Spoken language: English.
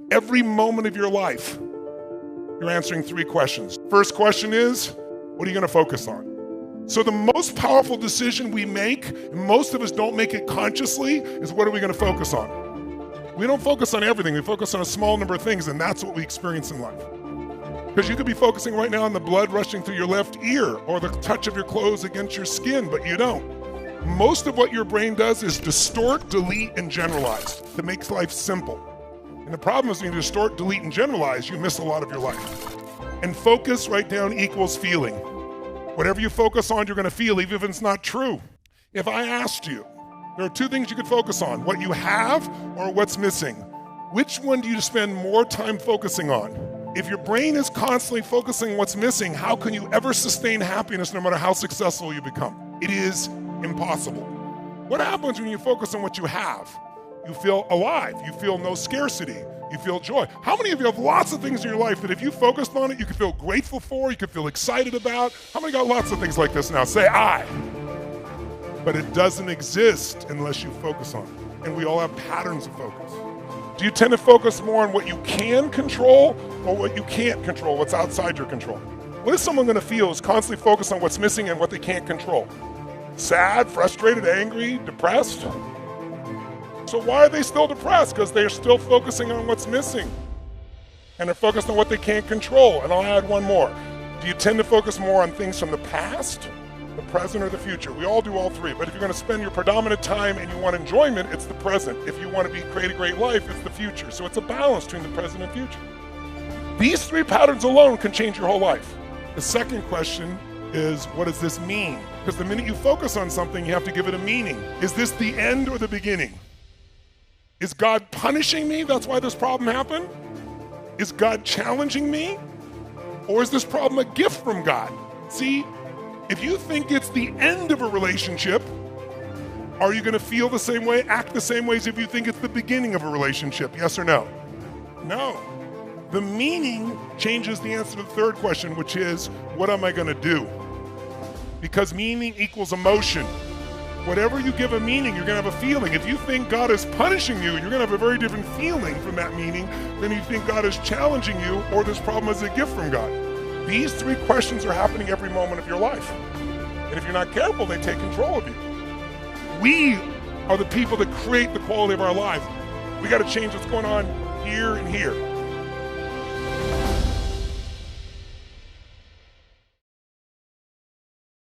Every moment of your life, you're answering 3 questions. First question is, what are you going to focus on? So the most powerful decision we make, and most of us don't make it consciously, is what are we going to focus on? We don't focus on everything. We focus on a small number of things, and that's what we experience in life. Because you could be focusing right now on the blood rushing through your left ear or the touch of your clothes against your skin, but you don't. Most of what your brain does is distort, delete, and generalize to make life simple. And the problem is when you distort, delete, and generalize, you miss a lot of your life. And focus, write down, equals feeling. Whatever you focus on, you're going to feel, even if it's not true. If I asked you, there are 2 things you could focus on, what you have or what's missing. Which one do you spend more time focusing on? If your brain is constantly focusing on what's missing, how can you ever sustain happiness no matter how successful you become? It is impossible. What happens when you focus on what you have? You feel alive. You feel no scarcity. You feel joy. How many of you have lots of things in your life that if you focused on it, you could feel grateful for, you could feel excited about? How many got lots of things like this now? Say I. But it doesn't exist unless you focus on it. And we all have patterns of focus. Do you tend to focus more on what you can control or what you can't control, what's outside your control? What is someone going to feel who's constantly focused on what's missing and what they can't control? Sad, frustrated, angry, depressed? So why are they still depressed? Because they're still focusing on what's missing. And they're focused on what they can't control. And I'll add one more. Do you tend to focus more on things from the past, the present, or the future? We all do all 3. But if you're going to spend your predominant time and you want enjoyment, it's the present. If you want to create a great life, it's the future. So it's a balance between the present and future. These 3 patterns alone can change your whole life. The second question is, what does this mean? Because the minute you focus on something, you have to give it a meaning. Is this the end or the beginning? Is God punishing me? That's why this problem happened? Is God challenging me? Or is this problem a gift from God? See, if you think it's the end of a relationship, are you going to feel the same way, act the same way as if you think it's the beginning of a relationship? Yes or no? No. The meaning changes the answer to the third question, which is, what am I going to do? Because meaning equals emotion. Whatever you give a meaning, you're going to have a feeling. If you think God is punishing you, you're going to have a very different feeling from that meaning than you think God is challenging you or this problem is a gift from God. These 3 questions are happening every moment of your life. And if you're not careful, they take control of you. We are the people that create the quality of our lives. We got to change what's going on here and here.